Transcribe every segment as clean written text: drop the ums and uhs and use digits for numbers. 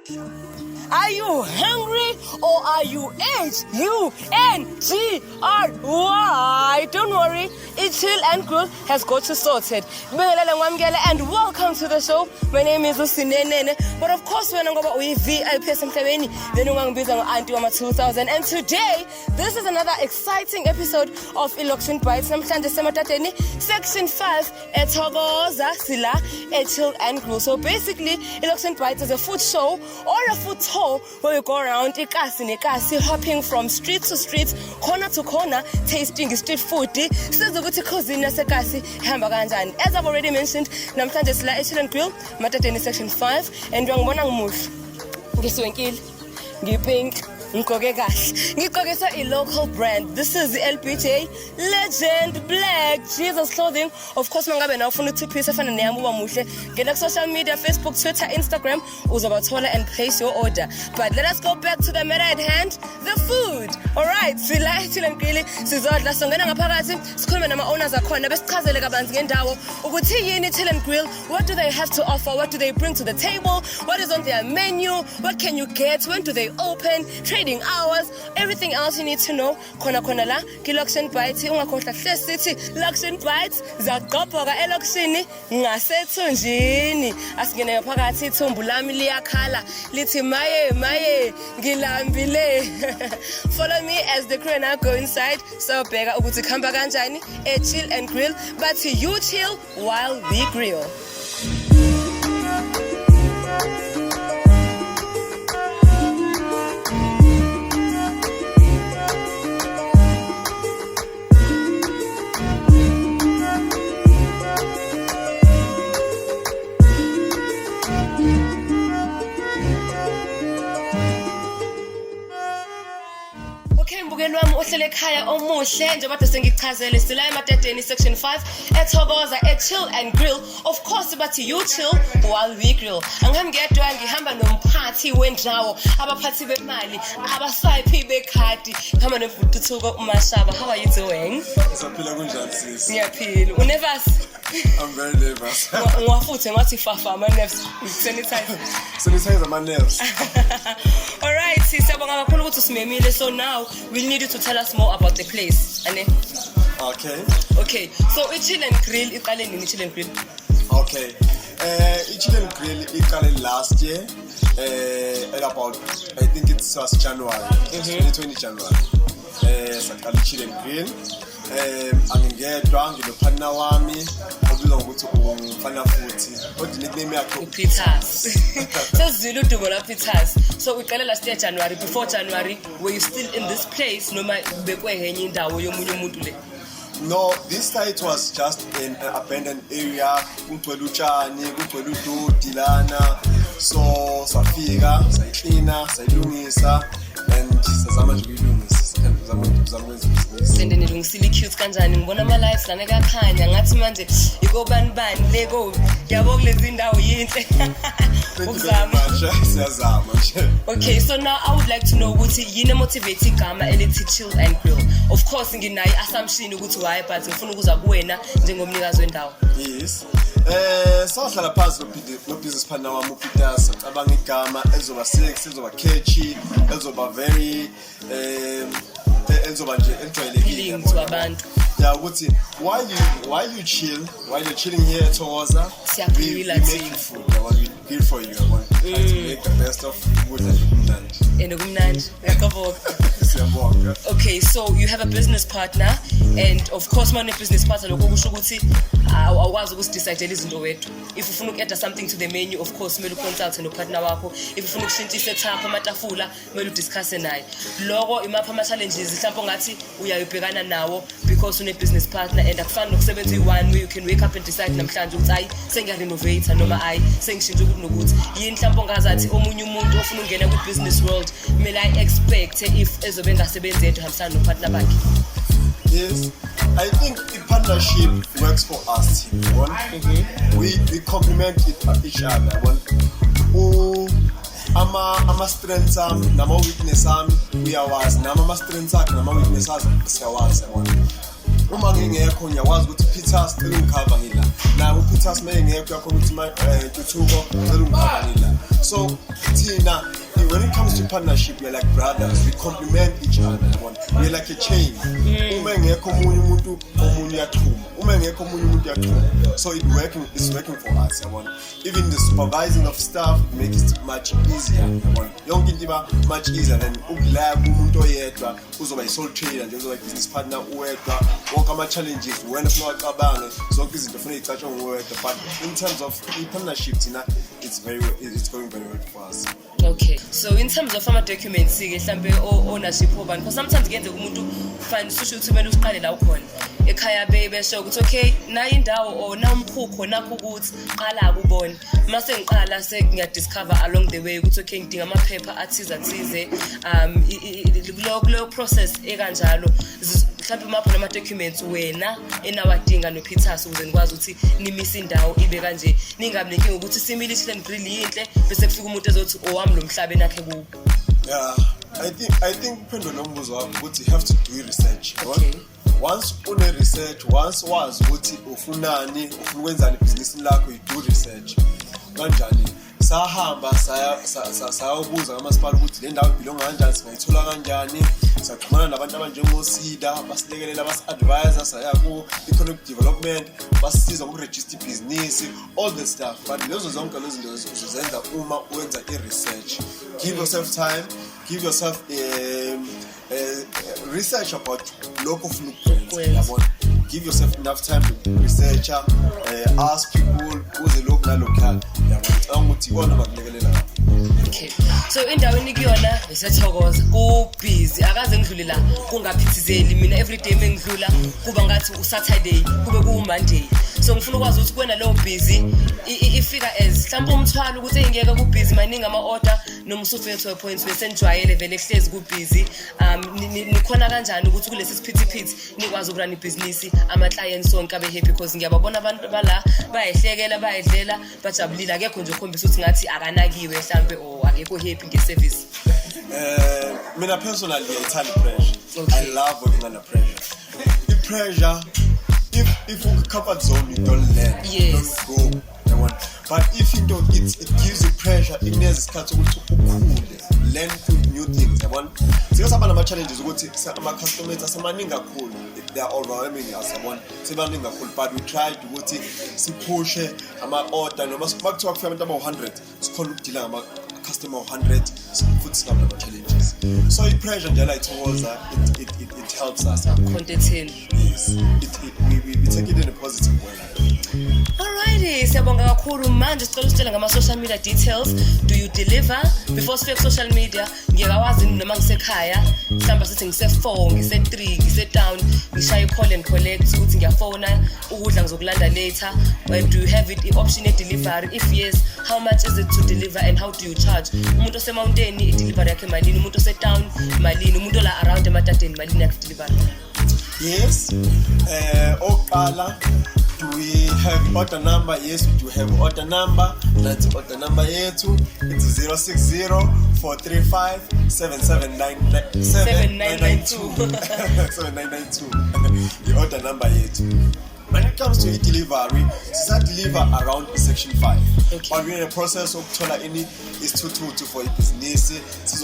Are you hungry or are you H-U-N-G-R-Y? Don't worry, Chill and Grill has got you sorted. And welcome to the show. My name is Lucinene. But of course, when I'm going to VIP then I'm going to be Auntie Wama 2000. And today, this is another exciting episode of Lokshin Bites. Madadeni Section 5 at Thokoza, Sila, Chill and Grill. So basically, Lokshin Bites is a food show or a food tour where you go around eKasi, hopping from street to street, corner to corner, tasting street food. As I've already mentioned, namhlanje sila Chill and Grill, Madadeni Section 5, and ngibona ngimuhle. Ngiswenkile, ngipink. Ngikogesa a local brand. This is the LPJ Legend Black Jesus Clothing. Of course, mangabe na ufuna two-piece efana neyami uba muhle. Ngena social media, Facebook, Twitter, Instagram, uzobathola and place your order. But let us go back to the matter at hand, the food. Alright, sila Chill and Grill sizodla songena ngaphakathi sikhulume nama owners akhona besichazele kabanzi ngendawo ukuthi yini Chill and Grill, what do they have to offer, what do they bring to the table, what is on their menu, what can you get, when do they open, trading hours, everything else you need to know. Kona la ki Lokshin Bites ungakhohlwa hle sithi Lokshin Bites zaqophoka eLokshini ngasethunjini. Asingene phakathi ithumbu lami liyakhala lithi maye ngilambile. Follow me as the crew and I go inside. So bheka ukuthi khamba kanjani Chill and Grill, but you chill while we grill. Wami ohlele ekhaya omuhle njengoba sengichazele sila eMadadeni Section 5 eThokoza Chill and Grill. Of course bathi you chill while we grill. Angihambi ngedwa, ngihamba nomphathi wendawo, abaphathi bemali, abaswayiphi bekhadi. Ngihamba noMfututhuko Mashaba. How are you doing? Ngisaphila kunjani sis? Ngiyaphila. Unervous? I'm very nervous. Ngwafuthe ngathi fafa ama nerves. Sanitize my nerves. All right, siyabonga kakhulu ukuthi usimemile. So now we need you to tell us more about the place. Ane? Okay. So Chill and Grill iqale nini Chill and Grill? Okay. Chill and Grill iqale last year. At about I think it was January. 2020 January. Saqala Chill and Grill. Angingedwa nginophana wami obizwa ngokuthi umfana futhi kodwa nickname yakhe Peters. Sezilo dumo la Peters. So we qala last year January. Before January, were you still in this place noma bekwe enye indawo yomunye umuntu le? No, this site was just an abandoned area. Kugcwele utshani, kugcwele udodi lana. So safika, sayicleana, sayilungisa and sazama nje ukuyilungisa. Sende nilungisile cute kanjani ngibona ama lights lana kakhanya ngathi manje ikobani leko yabo kulezi indawo yinhle. Okay, so now I would like to know ukuthi yini motivate igama elithi Chill and Grill. Of course nginayi assumption ukuthi why but ngifuna ukuza kuwena njengomnikazi wendawo. Yes. Sahlala phansi no business partner wami uPeters abanga igama ezoba sexy, ezoba catchy, ezoba very ezoba nje enjoyable to abantu. Yeah, ukuthi while you're chilling here at Thokoza, we make food. I want to grill for you. I want to try to make the best of food and kumnandi. Okay, so you have a business partner, and of course, my business partner lokho kusho ukuthi awukwazi ukusidecide izinto wethu. If ufuna ukuyada something to the menu, of course, kumele uconsult no partner wakho. If ufuna ukushintsha isetup amatafula, kumele udiscuss naye. Lokho imapha ama challenges mhlawumbe ngathi uyayibhekana nawo because une business partner and akufani nokusebenza u1 where you can wake up and decide namhlanje ukuthi ayi sengiya renovate noma ayi sengishintsha ukuthi nokuthi yini mhlawumbe ngazathi omunye umuntu ofuna ungena ku business world kumele I expect if ezobe ngasebenza yedwa hamsana no partner bakhe. Yes, I think the partnership works for us. We complement each other. Ama strengths nama weakness uyawazi, nama strengths nama weaknesses siyawazi. Uma ngingekho ngiyawazi ukuthi Peters ungcover ngila. Na uPeters mayengekho yakho ukuthi Thuthuko ungcover ngila. So Tina, when it comes to partnership, we're like brothers. We complement each other. We're like a chain. So it's working for us. Even the supervising of staff makes it much easier. Much easier than sole trader and business partner walk challenges when but in terms of partnership, it's going very well for us. Okay, so in terms of ama-documents ownership obani, because sometimes kuyenzeka umuntu find social kumele usiqale la ukhona ekhaya besho ukuthi okay nayo indawo or namphukho nakho ukuthi qala kubona mase ngiqala ngiyadiscover along the way ukuthi okay ngidinga amaphepha athize kulo process ekanjalo mhlawumbe mapho nama-documents wena enawadinga noPeters ukuze nikwazi ukuthi nimisa indawo ibe kanje ningabi nenkinga ukuthi similishile grill yinhle bese kufika umuntu ezothi owami lo mhlaba enakhe kuwo. Yeah, I think pendo nombuzo wakho ukuthi you have to do research. Okay. Once une research, once wazi ukuthi ufunani, ufuna ukwenzani ibhizinisini lakho, you do research. Kanjani? Sahamba sayabuza kamasipala ukuthi le ndawo ibhilonga kanjani, singayithola kanjani, saxhumana nabantu abanjengosida basilekelela basi-advisor, saya ku-economic development basisiza uku-register ibhizinisi, all the stuff. But lezo zonke lezo zinto uzozenza uma uwenza i-research. Give yourself time, give yourself research about lokho ufuna ukwenza. Give yourself enough time to research, ask people kuze lokho nalokho ukuthi ikona bakulekelela. Okay, so endaweni kuyona eseThokoza kubusy akaze ngidlule la kungaphithizeli mina everyday mengidlula kuba ngathi uSaturday kube kuMonday. So ngifuna ukwazi ukuthi kuwena lo busy ifika as mhlawumbe umthwalo ukuthi engeke kubusy maningi ama-order noma usufike to a point bese nijwayele vele ehlezi kubusy. Nikhona kanjani ukuthi kulesi siphithiphithi nikwazi ukurun ibhizinisi ama-clients sonke abe happy because ngiyababona abantu bala bayahlekela bayadlela bajabulile akekho nje ukhombisa ukuthi ngathi akanakiwe mhlawumbe or akekho happy nge-service. Mina personally ngiyayithanda pressure. Okay. I love working under pressure. The pressure, if you comfort zone, you don't learn. Yes. You don't go. But if you don't, it gives you pressure. It means it's kind of learn new things. Because some of the challenges, my customers are cool. They are overwhelming us. But we try to push my order. No, back to about 100. It's called customer 100. Put some of the challenges. So it pressure towards it helps us. Yes. We take it in a positive way. Alrighty, siyabonga kakhulu manje sicela usitshela ngama-social media details. Do you deliver? Before sifike ku-social media ngiyakwazi noma ngisekhaya mhlawumbe sithi ngise-4 ngise-3 ngise-town ngishaye i-call and collect ukuthi ngiyafona ukudla ngizokulanda later. Do you have it i-option ye-delivery? If yes, how much is it to deliver and how do you charge? Umuntu ose-mountain i-delivery yakhe malini, umuntu ose-town malini, umuntu ola around eMadadeni malini yakhe i-delivery? Yes. Okala. Do we have order number? Yes, we do have order number. That's order number yetu. It's 060-435-792. 7992. The order number yetu. When it comes to e-delivery, we deliver around Section 5. Okay. But we're in the process of any is 222 for business. This is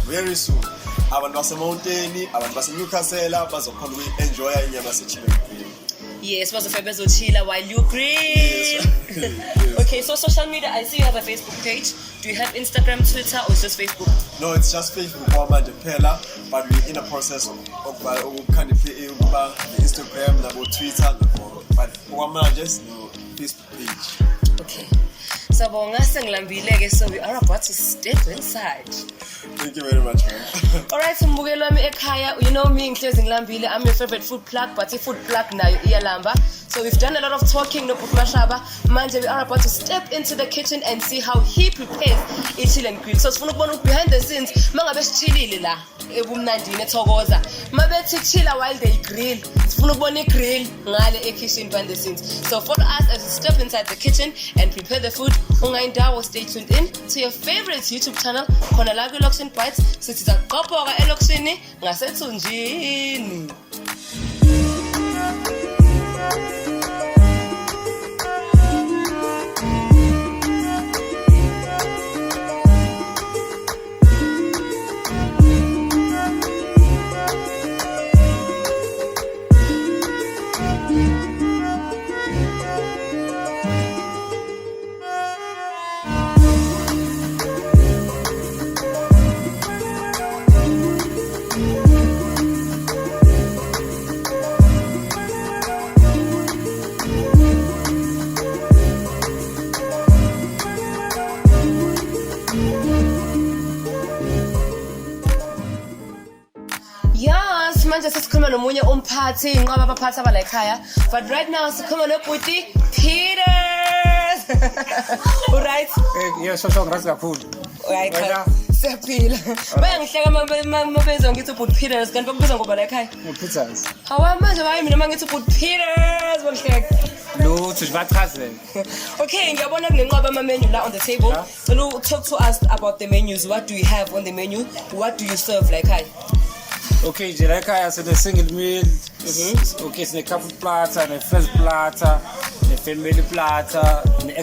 very soon. Abantu baseMountain, abantu baseNewcastle, bazokhona enjoy inyama sechicken. Yes, bazofika bezochila while you grill. Yes. Okay, so social media, I see you have a Facebook page. Do you have Instagram, Twitter, or it's just Facebook? No, it's just Facebook, but we're in the process of kind of Instagram, Twitter, but just Facebook page. Okay. So we are about to step inside. Thank you very much, man. Alright, so mbukelo wami ekhaya, you know me, ngihlezi ngilambile. I'm your favorite food plug, but food plug nayo iyalamba. So we've done a lot of talking no Mashaba. Manje we are about to step into the kitchen and see how he prepares a chill and grill. So sifuna ukubona behind the scenes, mangabe sichilile la ebumnandini eThokoza. Mabethi chilla while they grill. Sifuna ukubona igrill ngale ekitchen behind the scenes. So follow us as we step inside the kitchen and prepare the food. Ungayindawo, stay tuned in to your favorite YouTube channel khona la Lokshin Bites. Sithi zaqophoka eLokshini ngasethunjini. manje sesikhuluma nomunye umphathi ngoba abaphathi abala ekhaya. But right now sikhuluma noBhuti Peters. Alright? Yeah, so gracias kakhulu. Right. Siyaphila. Bayangihleka mabezwa ngithi uBhuti Peters kanti bakubizwa ngoba la ekhaya. Peters. Hawa manje bayi mina mangithi uBhuti Peters bangihleka. Lutho sibachazela. Okay, ngiyabona kunenqaba ama menu la on the table. So talk to us about the menus. What do you have on the menu? What do you serve like ekhaya? Okay, nje la ekhaya the single meal. Okay, sine couple platter, ne first platter, ne family platter, ne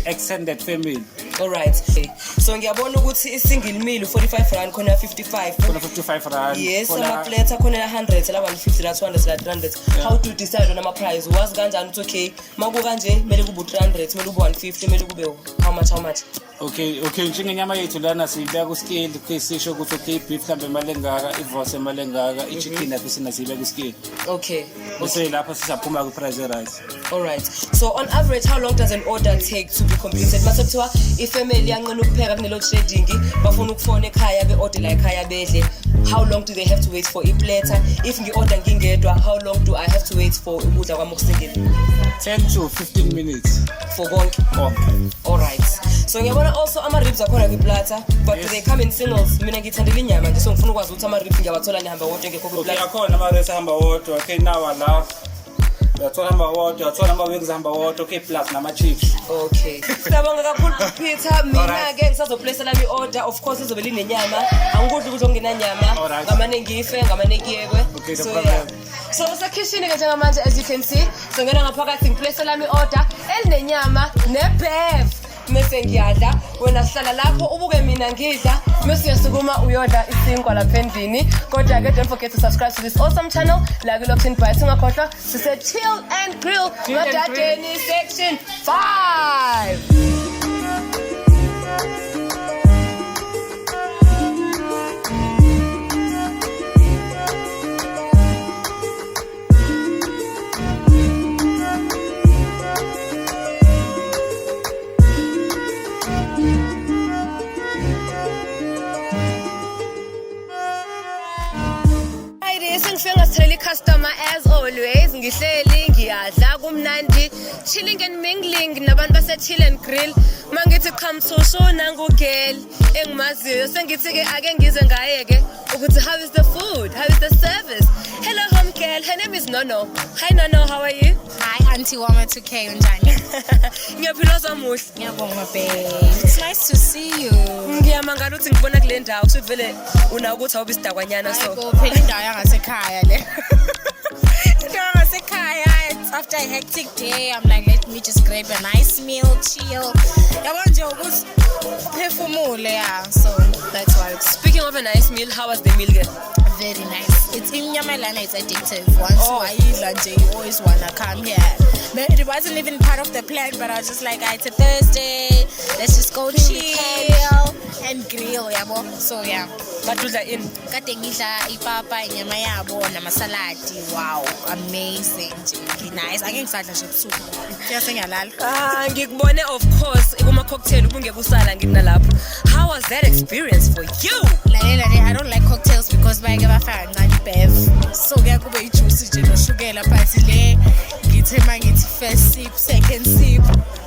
extended family. All right. Okay. So ngiyabona ukuthi single meal 45 rand khona 55. Khona 55 rand. Yes, ama platter khona 100, la 150, la 200, la 300. How do you decide on ama price? Wazi kanjani ukuthi okay, maku kanje mele kube 300, mele kube 150, mele kube how much? Okay, njengenyama yethu lana siyibeka ku scale, okay sisho ukuthi okay beef kambe imali engaka, ivosi imali engaka, ichicken lapho sina siyibeka ku scale. Okay. Bese lapho sisaphuma ku price right. All right. So on average how long does an order take to be completed? Masakuthiwa ifamily yanqena ukupheka kune load shedding, bafuna ukufona ekhaya be order la ekhaya bedle. How long do they have to wait for a platter? If ngi-order ngingedwa, how long do I have to wait for ukudla kwami okusingile? 10 to 15 minutes. For konke? Konke. All right. So ngiyabona also ama-ribs akhona kwi-platter, but do they come in singles? Mina ngithandela inyama nje, so ngifuna ukwazi ukuthi ama-ribs ngiyawathola nihamba wodwa ngekho kwi-platter. Okay, akhona ama-ribs ahamba wodwa, okay nawa la. Uyathola hamba wodwa, uyathola ama-wings ahamba wodwa, okay plus nama-chips. Okay. Siyabonga kakhulu Peter. Mina-ke ngisazoplace lami i-order. Of course izobe linenyama. Angikudli ukudla okungenanyama. Ngamane ngife, ngamane ngiyekwe. Okay, no problem. So usekhishini-ke njengamanje as you can see. So ngena ngaphakathi ngiplace lami i-order elinenyama ne-beef. Mese ngiyadla, wena sihlala lapho ubuke mina ngidla, mase uyasukuma uyodla isinkwa lapha endlini. Kodwa-ke don't forget to subscribe to this awesome channel la ku-Lokshin by singakhohlwa sise Chill and Grill Madadeni Section 5. Customer as always ngihleli ngiyadla kumnandi chilling and mingling nabantu base Chill and Grill mangithi qhamthusho nangugel engimaziyo sengithi ke ake ngize ngayeke ukuthi how is the food, how is the service. Hello home girl, her name is Nono. Hi Nono, how are you? Hi Auntie Wama 2K unjani? Ngiyaphila zamuhle. Ngiyabonga babe. It's nice to see you. Ngiyamangala ukuthi ngibona kule ndawo kusho vele una ukuthi awubi sidakwanyana so. Go phela indawo yangasekhaya le. Indawo yangasekhaya. After a hectic day, I'm like let me just grab a nice meal, chill. Yabona nje ukuthi phefumule yeah. So that's why. Speaking of a nice meal, how was the meal again? Very nice. It's in Yamalana, it's addictive. Once you always wanna come here. But it wasn't even part of the plan, but I was just like, it's a Thursday, let's just go chill and grill, yabo. So yeah. Batudla in. Kade ngidla ipapa inyama yabo namasaladi. Wow, amazing. Nice. Ake ngisadla nje ebusuku. Kuyase ngiyalala. Ngikubone of course kuma cocktail ubungeke usala ngina lapho. How was that experience for you? I don't like cocktails because bayake bafaka kancane bev. So kuyakube ijuice nje noshukela phansi le. Ngithe mangithi first sip, second sip.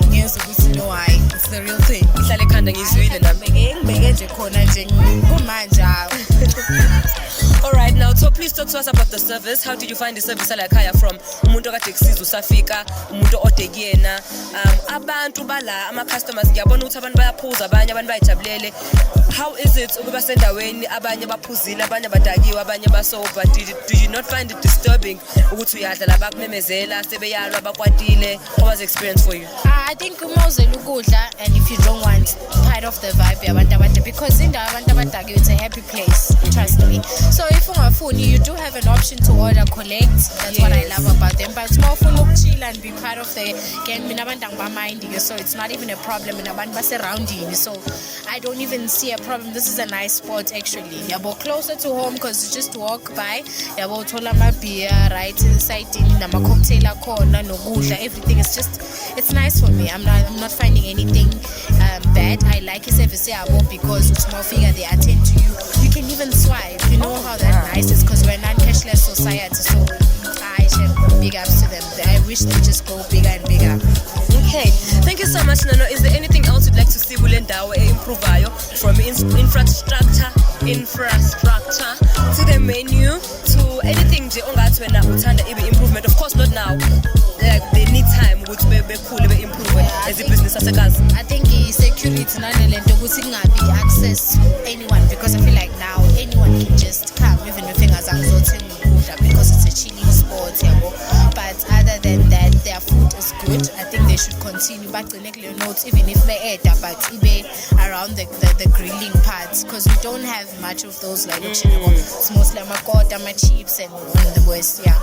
Ngiyezwa ukuthi no why. It's the real thing. Ihlale ekhanda ngizwile nami. Ngibeke nje khona nje kumanje. Alright, now so please talk to us about the service. How did you find the service ala ekhaya from umuntu okade kusiza usafika, umuntu ode kuyena, abantu bala ama customers ngiyabona ukuthi abantu bayaphuza, abanye abantu bayijabulele. How is it ukuba sendaweni abanye baphuzile, abanye badakiwe, abanye basoba? Did you not find it disturbing ukuthi uyadla la bakumemezela sebeyalwa bakwatile? How was the experience for you? I think umawuzela ukudla and if you don't want part of the vibe yabantu abade because indawo abantu abadakiwe it's a happy place, trust me. So if ungafuni you do have an option to order collect. That's what I love about them. But more fun chill and be part of the game. Mina abantu angibaminding so it's not even a problem. Mina abantu basurrounding so I don't even see a a problem. This is a nice spot actually. Yabo closer to home because you just walk by. Yabo thola ma beer right inside nama cocktail corner no gudla. Everything is just, it's nice for me. I'm not finding anything bad. I like it service yabo because it's more figure they attend to you. You can even swipe. You know how that nice is because we're a non-cashless society. So I should big ups to them. I wish they just go bigger and bigger. Okay, thank you so much, Nano. Is there anything else you'd like to see Bulendawo improve from infrastructure to the menu to anything nje ongathi wena uthanda ibe improvement? Of course not now. Like they need time ukuthi be cool be improve as a business asekazi. I think security nanelento ukuthi kungabi access to anyone because I feel like now anyone can just come even if ingazangizothenga ukudla because it's a chilling sport yabo. But other than that their food is good. I think they should continue bagcine kuleyo notes even if be-eda but ibe around the grilling parts because we don't have much of those like Lokshin. It's mostly amakota, chips and the West, yeah.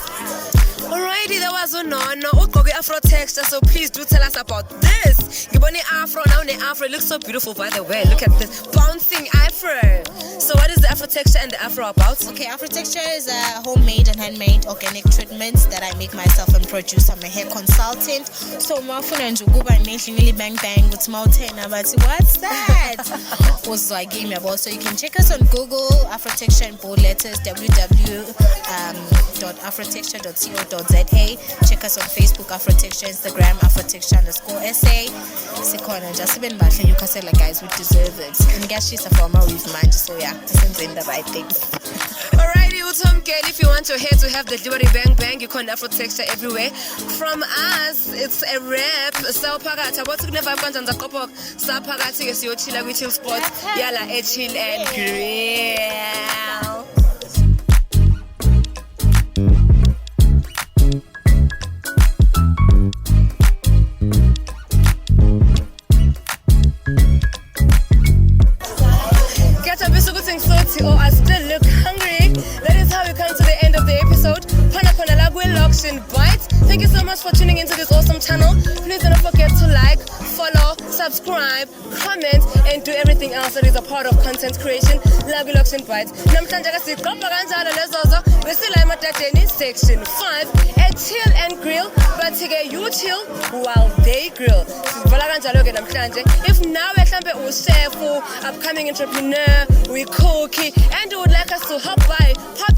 Alrighty, that was Unono. Ugqoke Afro texture, so please do tell us about this. Ngibone Afro, now the Afro, it looks so beautiful by the way. Look at this bouncing Afro. So what is the Afro texture and the Afro about? Okay, Afro texture is a homemade and handmade organic treatments that I make myself and produce. I'm a hair consultant. So mafuna nje ukuba nehlingeli bang bang with mountain but what's that? Also I gave me about so you can check us on Google Afro texture in bold letters www.afrotexture.co.za. Check us on Facebook Afrotexture, Instagram Afrotexture_SA. Sikhona just been bahle eKasi guys, we deserve it. Ngiyashisa for my with manje so yeah, senze the right things. Alrighty, Utom Girl, if you want your hair to have the Liberty Bang Bang, you can Afro texture everywhere. From us, it's a rap. So Pagata, what's going to happen on the couple? So Pagata is your chill with chill spot. Yala, a chill and grill. Or I still look hungry. That is how we come to the end of the episode. Lokshin Bites. Thank you so much for tuning into this awesome channel. Please don't forget to like, follow, subscribe, comment, and do everything else that is a part of content creation. Love you, Lokshin Bites. Namhlanje siqopha kanjalo lezozo besila Madadeni Section 5 at Chill and Grill. But today you chill while they grill. Sivala kanjalo ke namhlanje. If nawe mhlambe uchef, upcoming entrepreneur, we cookie, and you would like us to hop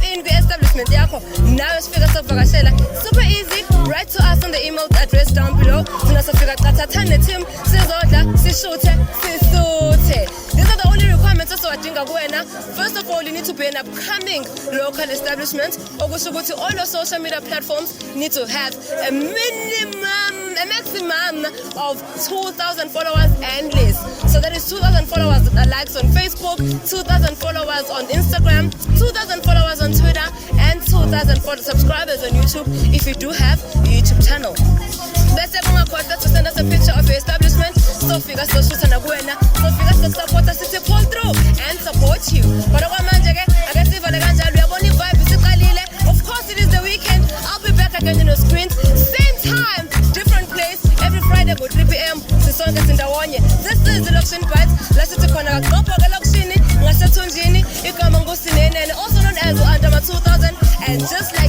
in the establishment yakho, nawe sifika sokuvakashela. Super easy. Write to us on the email address down below. Sinasofika qathathane team sizodla sishuthe sisuthe. These are the only requirements esiwadinga kuwena. First of all, you need to be an upcoming local establishment. Okusho ukuthi all your social media platforms need to have a maximum of 2,000 followers and less. So that is 2,000 followers that are likes on Facebook, 2,000 followers on Instagram, 2,000 followers on Twitter, and 2,000 subscribers on YouTube if you do have a YouTube channel. Bese kungakhohlwa to send us a picture of your establishment. So fika soshutha nakuwena, so fika support us, sithi pull through and support you. Kodwa kwamanje ke ake sivale kanjalo, uyabona vibe isiqalile. Of course it is the weekend. I'll be back again on your screens, same time, different place, every Friday by 3 p.m. Sisonke sindawonye. This is the Lokshin Bites. La sithi khona kaqopho ke Lokshini, ngasethunjini, igama ngusinenene, also known as u-Under 2000, and just like